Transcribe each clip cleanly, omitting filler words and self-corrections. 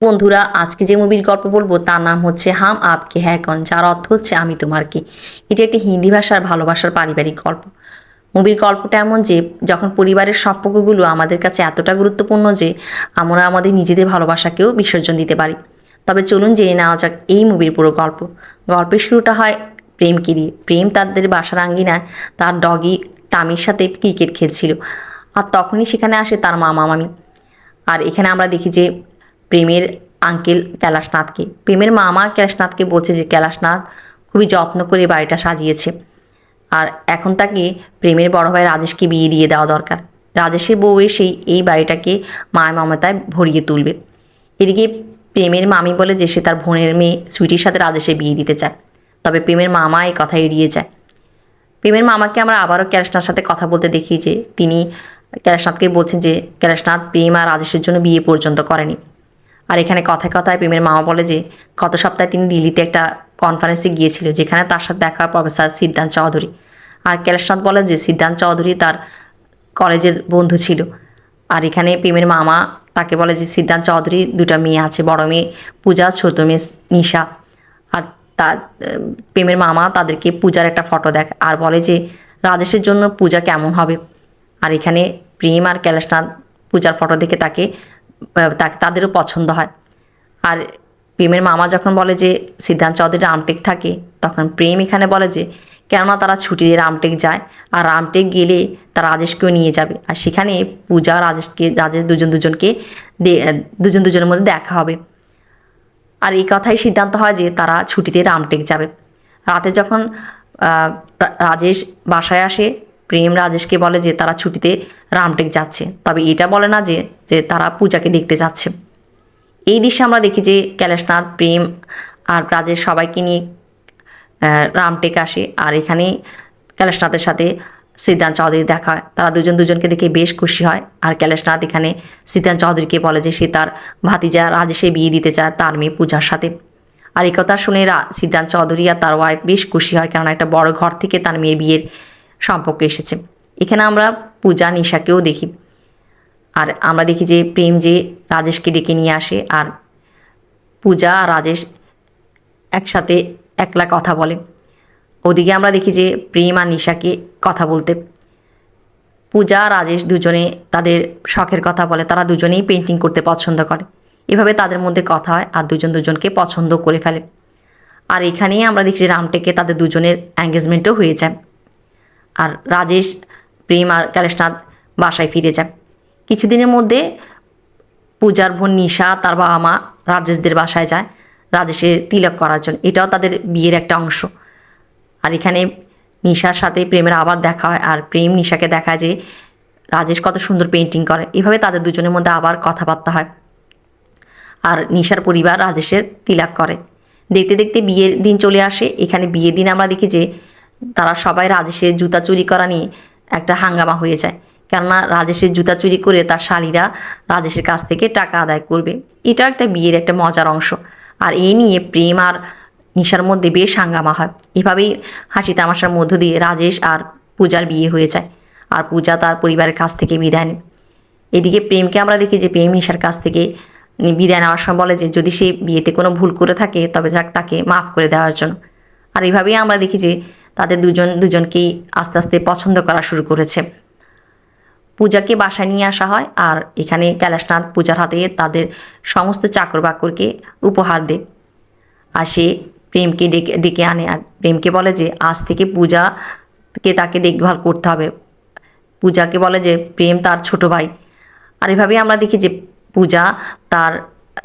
বন্ধুরা, আজকে যে মুভির গল্প বলবো তার নাম হচ্ছে হাম আপকে হ্যায় কন, যার অর্থ হচ্ছে আমি তোমার কি। এটি একটি হিন্দি ভাষার ভালোবাসার পারিবারিক গল্প। মুভির গল্পটা এমন যে যখন পরিবারের সম্পর্কগুলো আমাদের কাছে এতটা গুরুত্বপূর্ণ যে আমরা আমাদের নিজেদের ভালোবাসাকেও বিসর্জন দিতে পারি। তবে চলুন জেনে নেওয়া যাক এই মুভির পুরো গল্প। গল্পের শুরুটা হয় প্রেমকে দিয়ে। প্রেম তাদের বাসার আঙ্গিনায় তার ডগি টামির সাথে ক্রিকেট খেলছিল, আর তখনই সেখানে আসে তার মামা মামি। আর এখানে আমরা দেখি যে প্রেমের আঙ্কেল কৈলাসনাথকে, প্রেমের মামা কৈলাসনাথকে বলছে যে কৈলাসনাথ খুবই যত্ন করে বাড়িটা সাজিয়েছে, আর এখন তাকে প্রেমের বড় ভাই রাজেশকে বিয়ে দিয়ে দেওয়া দরকার। রাজেশের বউ এসেই এই বাড়িটাকে মায় মমতায় ভরিয়ে তুলবে। এদিকে প্রেমের মামি বলে যে সে তার বোনের মেয়ে সুইটির সাথে রাজেশের বিয়ে দিতে চায়, তবে প্রেমের মামা এই কথা এড়িয়ে যায়। প্রেমের মামাকে আমরা আবারও কৈলাসনাথের সাথে কথা বলতে দেখি যে তিনি কৈলাসনাথকে বলছেন যে কৈলাসনাথ প্রেম আর রাজেশের জন্য বিয়ে পর্যন্ত করেনি। আর এখানে কথায় কথায় প্রেমের মামা বলে যে গত সপ্তাহে তিনি দিল্লিতে একটা কনফারেন্সে গিয়েছিল, যেখানে তার সাথে দেখা প্রফেসর সিদ্ধান্ত চৌধুরী। আর কৈলাসনাথ বলে যে সিদ্ধান্ত চৌধুরী তার কলেজের বন্ধু ছিল। আর এখানে প্রেমের মামা তাকে বলে যে সিদ্ধান্ত চৌধুরী দুটা মেয়ে আছে, বড় মেয়ে পূজা, ছোট মেয়ে নিশা। আর তার প্রেমের মামা তাদেরকে পূজার একটা ফটো দেখ আর বলে যে রাজেশের জন্য পূজা কেমন হবে। আর এখানে প্রেম আর কৈলাসনাথ পূজার ফটো দেখে তাদেরও পছন্দ হয়। আর প্রেমের মামা যখন বলে যে সিদ্ধান্ত চৌধুরী রামটেক থাকে, তখন প্রেম এখানে বলে যে কেননা তারা ছুটি দিয়ে রামটেক যায়, আর রামটেক গেলে তারা রাজেশকেও নিয়ে যাবে, আর সেখানে পূজা রাজেশ দুজনকে দুজন দুজনের মধ্যে দেখা হবে। আর এই কথাই সিদ্ধান্ত হয় যে তারা ছুটিতে রামটেক যাবে। রাতে যখন রাজেশ বাসায় আসে, প্রেম রাজেশকে বলে যে তারা ছুটিতে রামটেক যাচ্ছে, তবে এটা বলে না যে যে তারা পূজাকে দেখতে যাচ্ছে। এই দৃশ্যে আমরা দেখি যে কৈলাসনাথ, প্রেম আর রাজেশ সবাইকে নিয়ে রামটেক আসে, আর এখানে কৈলাসনাথের সাথে সিদ্ধান্ত চৌধুরী দেখা হয়। তারা দুজনকে দেখে বেশ খুশি হয়। আর কৈলাসনাথ এখানে সিদ্ধান্ত চৌধুরীকে বলে যে সে তার ভাতিজা রাজেশে বিয়ে দিতে চায় তার মেয়ে পূজার সাথে। আর এই কথা শুনে সিদ্ধান্ত চৌধুরী আর তার ওয়াইফ বেশ খুশি হয়, কারণ একটা বড় ঘর থেকে তার মেয়ের বিয়ের সম্পর্ক এসেছে। এখানে আমরা পূজা নিশাকেও দেখি। আর আমরা দেখি যে প্রেম যে রাজেশকে ডেকে নিয়ে আসে, আর পূজা আর রাজেশ একসাথে একলা কথা বলে। ওদিকে আমরা দেখি যে প্রেম আর নিশাকে কথা বলতে। পূজা আর রাজেশ দুজনে তাদের শখের কথা বলে, তারা দুজনেই পেন্টিং করতে পছন্দ করে। এভাবে তাদের মধ্যে কথা হয় আর দুজনকে পছন্দ করে ফেলে। আর এখানেই আমরা দেখছি রামটেকে তাদের দুজনের এঙ্গেজমেন্টও হয়ে যায়। আর রাজেশ, প্রেম আর কৈলাসনাথ বাসায় ফিরে যায়। কিছুদিনের মধ্যে পূজার বোন নিশা তার বাবা মা রাজেশদের বাসায় যায় রাজেশের তিলক করার জন্য, এটাও তাদের বিয়ের একটা অংশ। আর এখানে নিশার সাথে প্রেমের আবার দেখা হয়, আর প্রেম নিশাকে দেখায় যে রাজেশ কত সুন্দর পেন্টিং করে। এভাবে তাদের দুজনের মধ্যে আবার কথাবার্তা হয়। আর নিশার পরিবার রাজেশের তিলক করে। দেখতে দেখতে বিয়ের দিন চলে আসে। এখানে বিয়ের দিন আমরা দেখি যে তারা সবাই রাজেশের জুতা চুরি করা নিয়ে একটা হাঙ্গামা হয়ে যায়, কেননা রাজেশের জুতা চুরি করে তার শালীরা রাজেশের কাছ থেকে টাকা আদায় করবে। এটা একটা বিয়ের একটা মজার অংশ। আর এই নিয়ে প্রেম আর নিশার মধ্যে বেশ হাঙ্গামা হয়। এভাবেই হাসি তামাশার মধ্য দিয়ে রাজেশ আর পূজার বিয়ে হয়ে যায়, আর পূজা তার পরিবারের কাছ থেকে বিদায় নেয়। এদিকে প্রেমকে আমরা দেখি যে প্রেম নিশার কাছ থেকে বিদায় নেওয়ার সময় বলে যে যদি সে বিয়েতে কোনো ভুল করে থাকে তবে তাকে মাফ করে দেওয়ার জন্য। আর এইভাবেই আমরা দেখি যে তাদের দুজনকেই আস্তে আস্তে পছন্দ করা শুরু করেছে। পূজাকে বাসায় নিয়ে আসা হয়, আর এখানে কৈলাসনাথ পূজার হাতে তাদের সমস্ত চাকর বাকরকে উপহার দেয়। আর সে প্রেমকে ডেকে ডেকে আনে, আর প্রেমকে বলে যে আজ থেকে পূজাকে তাকে দেখভাল করতে হবে। পূজাকে বলে যে প্রেম তার ছোট ভাই। আর এভাবেই আমরা দেখি যে পূজা তার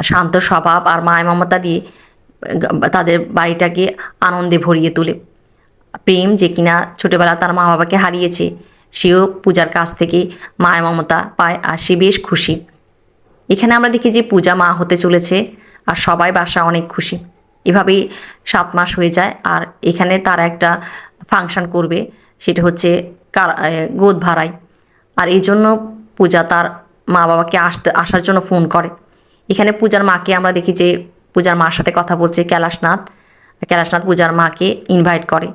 শান্ত স্বভাব আর মায়া মমতা দিয়ে তাদের বাড়িটাকে আনন্দে ভরিয়ে তোলে। প্রেম যে কিনা ছোটোবেলা তার মা বাবাকে হারিয়েছে, সেও পূজার কাছ থেকে মায়া মমতা পায়, আর সে বেশ খুশি। এখানে আমরা দেখি যে পূজা মা হতে চলেছে, আর সবাই বাসা অনেক খুশি। এভাবেই 7 মাস হয়ে যায়। আর এখানে তারা একটা ফাংশন করবে, সেটা হচ্ছে গোদ ভাড়াই। আর এই জন্য পূজা তার মা বাবাকে আসার জন্য ফোন করে। এখানে পূজার মাকে আমরা দেখি যে পূজার মার সাথে কথা বলছে কৈলাসনাথ পূজার মাকে ইনভাইট করে।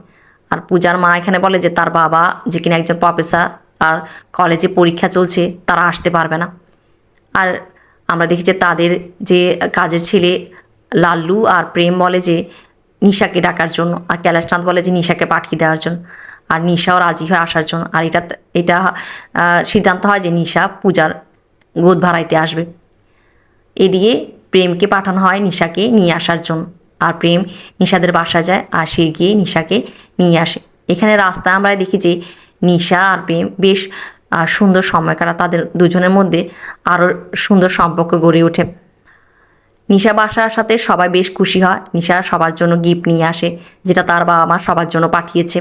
আর পূজার মা এখানে বলে যে তার বাবা যে কিনা একজন প্রফেসর, তার কলেজে পরীক্ষা চলছে, তারা আসতে পারবে না। আর আমরা দেখি যে তাদের যে কাজের ছেলে লাল্লু আর প্রেম বলে যে নিশাকে ডাকার জন্য, আর কৈলাসনাথ বলে যে নিশাকে পাঠিয়ে দেওয়ার জন্য, আর নিশাও রাজি হয়ে আসার জন্য। আর এটা সিদ্ধান্ত হয় যে নিশা পূজার গোদ ভাড়াইতে আসবে। এদিকে প্রেমকে পাঠানো হয় নিশাকে নিয়ে আসার জন্য, আর প্রেম নিশাদের বাসা যায় আর সে গিয়ে নিশাকে নিয়ে আসে। এখানে রাস্তায় আমরা দেখি যে নিশা আর প্রেম বেশ সুন্দর সময় কাটা, তাদের দুজনের মধ্যে আরও সুন্দর সম্পর্ক গড়ে ওঠে। নিশা বাসার সাথে সবাই বেশ খুশি হয়। নিশা সবার জন্য গিফট নিয়ে আসে, যেটা তার বাবা মা সবার জন্য পাঠিয়েছে।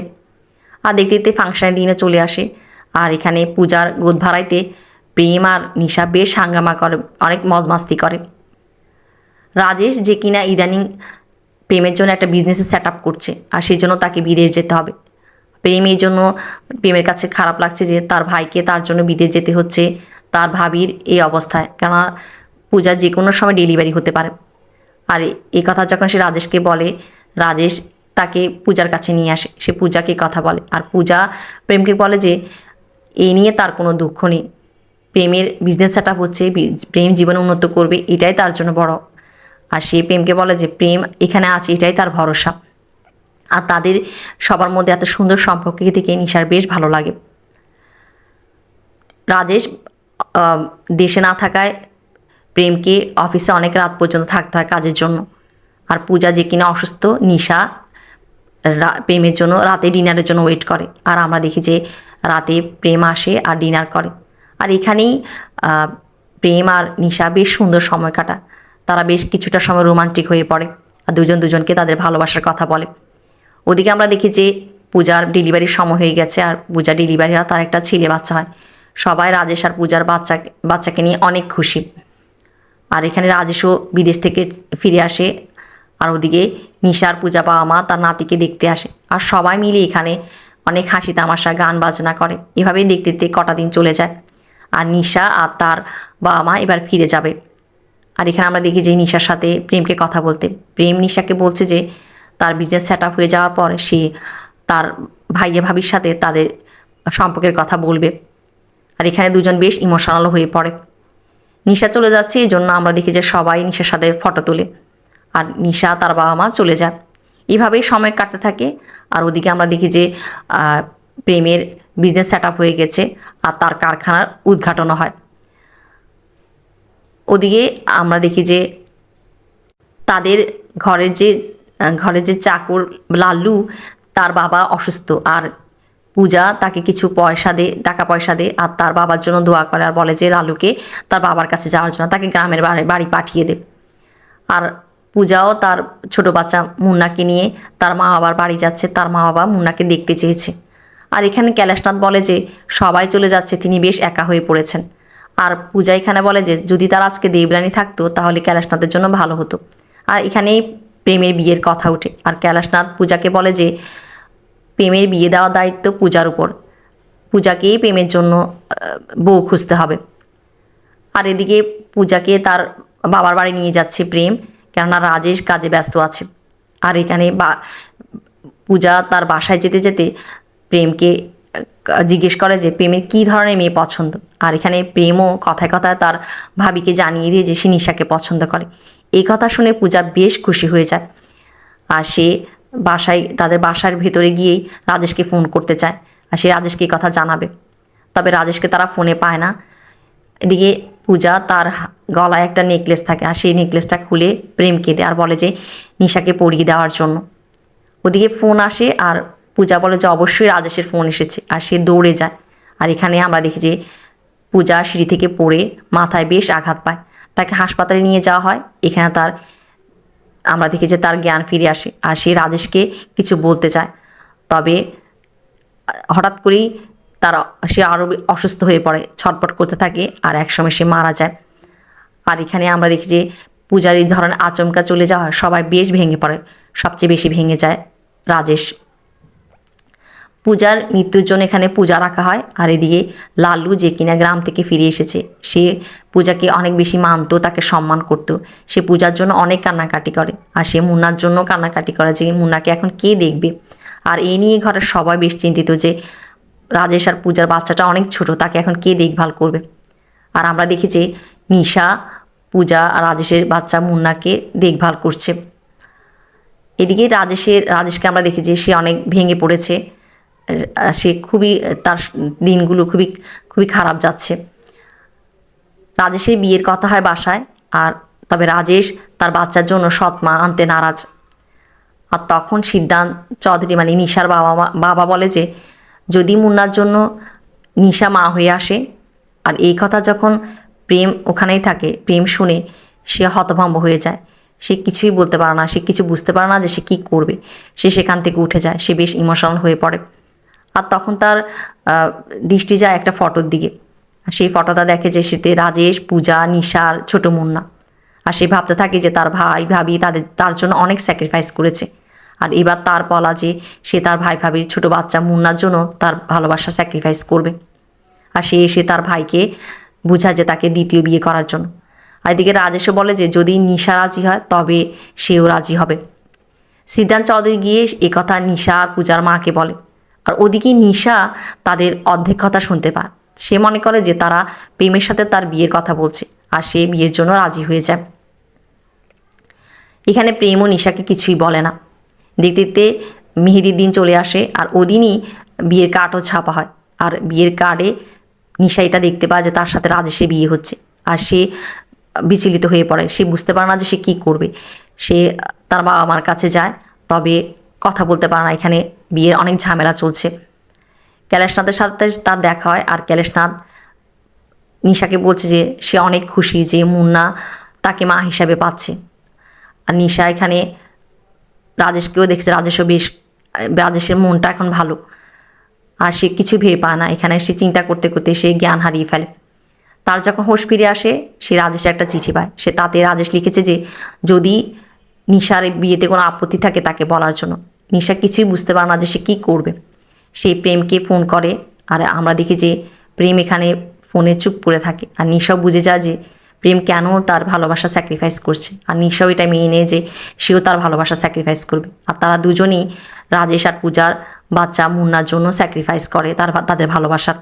আর দেখতে দেখতে ফাংশনের দিনে চলে আসে, আর এখানে পূজার গোদ ভাড়াইতে প্রেম আর নিশা বেশ হাঙ্গামা করে, অনেক মজমাস্তি করে। রাজেশ যে কিনা ইদানিং প্রেমের জন্য একটা বিজনেসে সেট আপ করছে, আর সেই জন্য তাকে বিদেশ যেতে হবে। প্রেম এই জন্য প্রেমের কাছে খারাপ লাগছে যে তার ভাইকে তার জন্য বিদেশ যেতে হচ্ছে, তার ভাবির এই অবস্থায়, কেননা পূজার যে কোনো সময় ডেলিভারি হতে পারে। আর এই কথা যখন সে রাজেশকে বলে, রাজেশ তাকে পূজার কাছে নিয়ে আসে, সে পূজাকে কথা বলে, আর পূজা প্রেমকে বলে যে এই নিয়ে তার কোনো দুঃখ নেই, প্রেমের বিজনেস সেট আপ হচ্ছে, প্রেম জীবনে উন্নত করবে, এটাই তার জন্য বড়। আর সে প্রেমকে বলে যে প্রেম এখানে আছে, এটাই তার ভরসা। আর তাদের সবার মধ্যে এত সুন্দর সম্পর্ক থেকে নিশার বেশ ভালো লাগে। রাজেশ দেশে না থাকায় প্রেমকে অফিসে অনেক রাত পর্যন্ত থাকতে হয় কাজের জন্য। আর পূজা যে কিনা অসুস্থ, নিশা প্রেমের জন্য রাতে ডিনারের জন্য ওয়েট করে। আর আমরা দেখি যে রাতে প্রেম আসে আর ডিনার করে। আর এখানেই প্রেম আর নিশা বেশ সুন্দর সময় কাটায়। তারা বেশ কিছুটা সময় রোমান্টিক হয়ে পড়ে, আর দুজন দুজনকে তাদের ভালোবাসার কথা বলে। ওদিকে আমরা দেখি যে পূজার ডেলিভারির সময় হয়ে গেছে, আর পূজা ডেলিভারি হয়, তার একটা ছেলে বাচ্চা হয়। সবাই রাজেশ আর পূজার বাচ্চাকে নিয়ে অনেক খুশি। আর এখানে রাজেশও বিদেশ থেকে ফিরে আসে, আর ওদিকে নিশার পূজা বাবা মা তার নাতিকে দেখতে আসে, আর সবাই মিলে এখানে অনেক হাসি তামাশা গান বাজনা করে। এভাবেই দেখতে দেখতে কটা দিন চলে যায়, আর নিশা আর তার বাবা মা এবার ফিরে যাবে। আর এখানে আমরা দেখি যে নিশার সাথে প্রেমকে কথা বলতে, প্রেম নিশাকে বলছে যে তার বিজনেস সেট আপ হয়ে যাওয়ার পর সে তার ভাইয়া ভাবির সাথে তাদের সম্পর্কের কথা বলবে। আর এখানে দুজন বেশ ইমোশনাল হয়ে পড়ে। নিশা চলে যাচ্ছে, এই জন্য আমরা দেখি যে সবাই নিশার সাথে ফটো তোলে, আর নিশা তার বাবা মা চলে যায়। এইভাবেই সময় কাটতে থাকে। আর ওদিকে আমরা দেখি যে প্রেমের বিজনেস সেট আপ হয়ে গেছে, আর তার কারখানার উদ্ঘাটনও হয়। ওদিকে আমরা দেখি যে তাদের ঘরের যে চাকর লাল্লু, তার বাবা অসুস্থ, আর পূজা তাকে কিছু টাকা পয়সা দে, আর তার বাবার জন্য দোয়া করে, আর বলে যে লালুকে তার বাবার কাছে যাওয়ার জন্য তাকে গ্রামের বাড়ি পাঠিয়ে দে। আর পূজাও তার ছোট বাচ্চা মুন্নাকে নিয়ে তার মা বাবার বাড়ি যাচ্ছে, তার মা বাবা মুন্নাকে দেখতে চেয়েছে। আর এখানে কৈলাসনাথ বলে যে সবাই চলে যাচ্ছে, তিনি বেশ একা হয়ে পড়েছেন। আর পূজা এখানে বলে যে যদি তার আজকে দেবরানী থাকতো তাহলে কৈলাসনাথের জন্য ভালো হতো। আর এখানেই প্রেমের বিয়ের কথা ওঠে, আর কৈলাসনাথ পূজাকে বলে যে প্রেমের বিয়ে দেওয়ার দায়িত্ব পূজার উপর, পূজাকেই প্রেমের জন্য বউ খুঁজতে হবে। আর এদিকে পূজাকে তার বাবার বাড়ি নিয়ে যাচ্ছে প্রেম, কেননা রাজেশ কাজে ব্যস্ত আছে। আর এখানে পূজা তার বাসায় যেতে যেতে প্রেমকে জিজ্ঞেস করে যে প্রেমের কী ধরনের মেয়ে পছন্দ। আর এখানে প্রেমও কথায় কথায় তার ভাবিকে জানিয়ে দিয়ে যে সে নিশাকে পছন্দ করে। এই কথা শুনে পূজা বেশ খুশি হয়ে যায়, আর সে তাদের বাসার ভেতরে গিয়েই রাজেশকে ফোন করতে চায়, আর সে রাজেশকে এই কথা জানাবে। তবে রাজেশকে তারা ফোনে পায় না। এদিকে পূজা তার গলায় একটা নেকলেস থাকে, আর সেই নেকলেসটা খুলে প্রেমকে দেয়, আর বলে যে নিশাকে পরিয়ে দেওয়ার জন্য। ওদিকে ফোন আসে, আর পূজা বলে যে অবশ্যই রাজেশের ফোন এসেছে, আর সে দৌড়ে যায়। আর এখানে আমরা দেখি যে পূজা সিঁড়ি থেকে পড়ে মাথায় বেশ আঘাত পায়, তাকে হাসপাতালে নিয়ে যাওয়া হয়। এখানে আমরা দেখি যে তার জ্ঞান ফিরে আসে, আর সে রাজেশকে কিছু বলতে চায়, তবে হঠাৎ করেই সে আরও অসুস্থ হয়ে পড়ে, ছটপট করতে থাকে, আর একসময় সে মারা যায়। আর এখানে আমরা দেখি যে পূজার এই ধরনের আচমকা চলে যাওয়া সবাই বেশ ভেঙে পড়ে, সবচেয়ে বেশি ভেঙে যায় রাজেশ। পূজার মৃত্যুর জন্য এখানে পূজা রাখা হয়। আর এদিকে লাল্লু যে কিনা গ্রাম থেকে ফিরে এসেছে, সে পূজাকে অনেক বেশি মানত, তাকে সম্মান করত। সে পূজার জন্য অনেক কান্নাকাটি করে, আর সে মুন্নার জন্য কান্নাকাটি করে যে মুন্নাকে এখন কে দেখবে। আর এই নিয়ে ঘরের সবাই বেশ চিন্তিত যে রাজেশ আর পূজার বাচ্চাটা অনেক ছোট, তাকে এখন কে দেখভাল করবে। আর আমরা দেখি যে নিশা পূজা আর রাজেশের বাচ্চা মুন্নাকে দেখভাল করছে। এদিকে রাজেশকে আমরা দেখি যে সে অনেক ভেঙে পড়েছে, সে খুবই তার দিনগুলো খুবই খুবই খারাপ যাচ্ছে। রাজেশের বিয়ের কথা হয় বাসায়, আর তবে রাজেশ তার বাচ্চার জন্য সৎ মা আনতে নারাজ। আর তখন সিদ্ধান্ত চৌধুরী মানে নিশার বাবা বলে যে যদি মুন্নার জন্য নিশা মা হয়ে আসে। আর এই কথা যখন প্রেম ওখানেই থাকে, প্রেম শুনে সে হতভম্ব হয়ে যায়, সে কিছুই বলতে পারে না, সে কিছু বুঝতে পারে না যে সে কী করবে। সে সেখান থেকে উঠে যায়, সে বেশ ইমোশনাল হয়ে পড়ে। আর তখন তার দৃষ্টি যায় একটা ফটোর দিকে। সেই ফটোটা দেখে যে সেতে রাজেশ, পূজা, নিশার ছোট মুন্না। আর সে ভাবতে থাকে যে তার ভাই ভাবি তার জন্য অনেক স্যাক্রিফাইস করেছে, আর এবার তার বলা যে সে তার ভাই ভাবির ছোট বাচ্চা মুন্নার জন্য তার ভালোবাসা স্যাক্রিফাইস করবে। আর সে এসে তার ভাইকে বোঝায় যে তাকে দ্বিতীয় বিয়ে করার জন্য। আর এদিকে রাজেশও বলে যে যদি নিশা রাজি হয় তবে সেও রাজি হবে। সিদ্ধান্ত চৌধুরী গিয়ে এ কথা নিশা আর পূজার মাকে বলে। আর ওদিকে নিশা তাদের অর্ধেক কথা শুনতে পায়। সে মনে করে যে তারা প্রেমের সাথে তার বিয়ের কথা বলছে, আর সে বিয়ের জন্য রাজি হয়ে যায়। এখানে প্রেম ও নিশাকে কিছুই বলে না। দেখতে দেখতে মেহেদির দিন চলে আসে, আর ওদিনই বিয়ের কার্ডও ছাপা হয়। আর বিয়ের কার্ডে নিশা এটা দেখতে পায় যে তার সাথে রাজেশের বিয়ে হচ্ছে, আর সে বিচলিত হয়ে পড়ে। সে বুঝতে পারে না যে সে কী করবে। সে তার বাবা মার কাছে যায়, তবে কথা বলতে পারে না। এখানে বিয়ের অনেক ঝামেলা চলছে। ক্যালেশনাথের সাথে তার দেখা হয়, আর ক্যালেশনাথ নিশাকে বলছে যে সে অনেক খুশি যে মুন্না তাকে মা হিসাবে পাচ্ছে। আর নিশা এখানে রাজেশকেও দেখছে, রাজেশের মনটা এখন ভালো, আর সে কিছু ভেবে পায় না। এখানে সে চিন্তা করতে করতে সে জ্ঞান হারিয়ে ফেলে। তার যখন হোশ ফিরে আসে, সে রাজেশের একটা চিঠি পায়। সে তাতে রাজেশ লিখেছে যে যদি নিশার বিয়েতে কোনো আপত্তি থাকে তাকে বলার জন্য। নিশা কিছুই বুঝতে পারে না যে সে কী করবে। সেই প্রেমকে ফোন করে, আর আমরা দেখি যে প্রেম এখানে ফোনে চুপ করে থাকে। আর নিশাও বুঝে যায় যে প্রেম কেন তার ভালোবাসা স্যাক্রিফাইস করছে, আর নিশাও এটা মেনে নেয় যে সেও তার ভালোবাসা স্যাক্রিফাইস করবে। আর তারা দুজনেই রাজেশ আর পূজার বাচ্চা মুন্নার জন্য স্যাক্রিফাইস করে তাদের ভালোবাসার।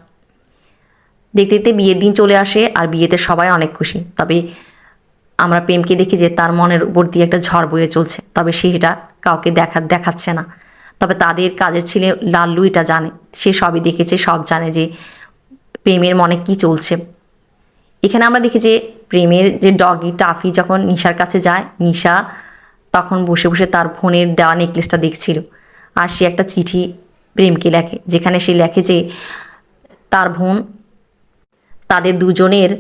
দেখতে দেখতে বিয়ের দিন চলে আসে, আর বিয়েতে সবাই অনেক খুশি। তবে আমরা প্রেমকে দেখি যে তার মনের উপর দিয়ে একটা ঝড় বয়ে চলছে, তবে সে এটা কাউকে দেখাচ্ছে না। তবে তাদের কাজের ছেলে লাল্লু এটা জানে, সে সবই দেখেছে, সব জানে যে প্রেমের মনে কি চলছে। এখানে আমরা দেখি যে প্রেমের যে ডগি টাফি যখন নিশার কাছে যায়, নিশা তখন বসে বসে তার ফোনের দেওয়া নেকলেসটা দেখছিল। আর সে একটা চিঠি প্রেমকে লেখে, যেখানে সে লেখে যে তার বোন তাদের দুজনের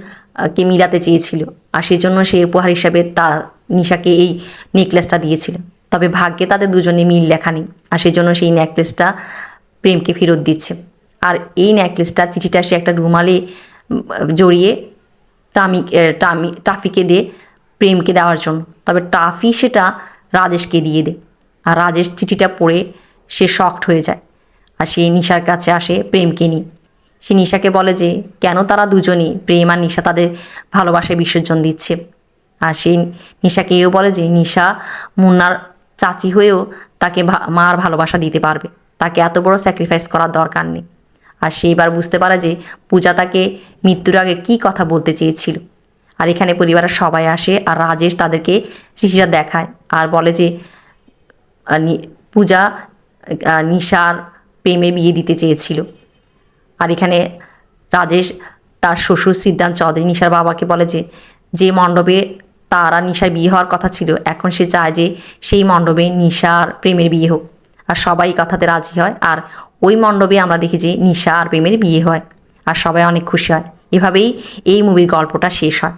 কে মিলাতে চেয়েছিল, আর সেজন্য সে উপহার হিসাবে নিশাকে এই নেকলেসটা দিয়েছিল। তবে ভাগ্যে তাদের দুজনে মিল লেখা নেই, আর সেজন্য সেই নেকলেসটা প্রেমকে ফেরত দিচ্ছে। আর এই নেকলেসটা চিঠিটা সে একটা রুমালে জড়িয়ে টাফিকে দিয়ে প্রেমকে দেওয়ার জন্য। তবে টাফি সেটা রাজেশকে দিয়ে দেয়। আর রাজেশ চিঠিটা পড়ে সে শকড হয়ে যায়, আর সে নিশার কাছে আসে প্রেমকে নিয়ে। সে নিশাকে বলে যে কেন তারা দুজনেই, প্রেম আর নিশা, তাদের ভালোবাসায় বিসর্জন দিচ্ছে। আর সেই নিশাকে এও বলে যে নিশা মুন্নার চাচি হয়েও তাকে মার ভালোবাসা দিতে পারবে, তাকে এত বড় স্যাক্রিফাইস করার দরকার নেই। আর সে এবার বুঝতে পারে যে পূজা তাকে মৃত্যুর আগে কী কথা বলতে চেয়েছিল। আর এখানে পরিবারের সবাই আসে, আর রাজেশ তাদেরকে চিঠিটা দেখায় আর বলে যে পূজা নিশার প্রেমে বিয়ে দিতে চেয়েছিল। আর এখানে রাজেশ তার শ্বশুর সিদ্ধান্ত চৌধুরী নিশার বাবাকে বলে যে মণ্ডপে তারা নিশার বিয়ে হওয়ার কথা ছিল, এখন সে চায় যে সেই মণ্ডপে নিশার প্রেমের বিয়ে হোক। আর সবাই কথাতে রাজি হয়, আর ওই মণ্ডপে আমরা দেখি যে নিশা আর প্রেমের বিয়ে হয়, আর সবাই অনেক খুশি হয়। এভাবেই এই মুভির গল্পটা শেষ হয়।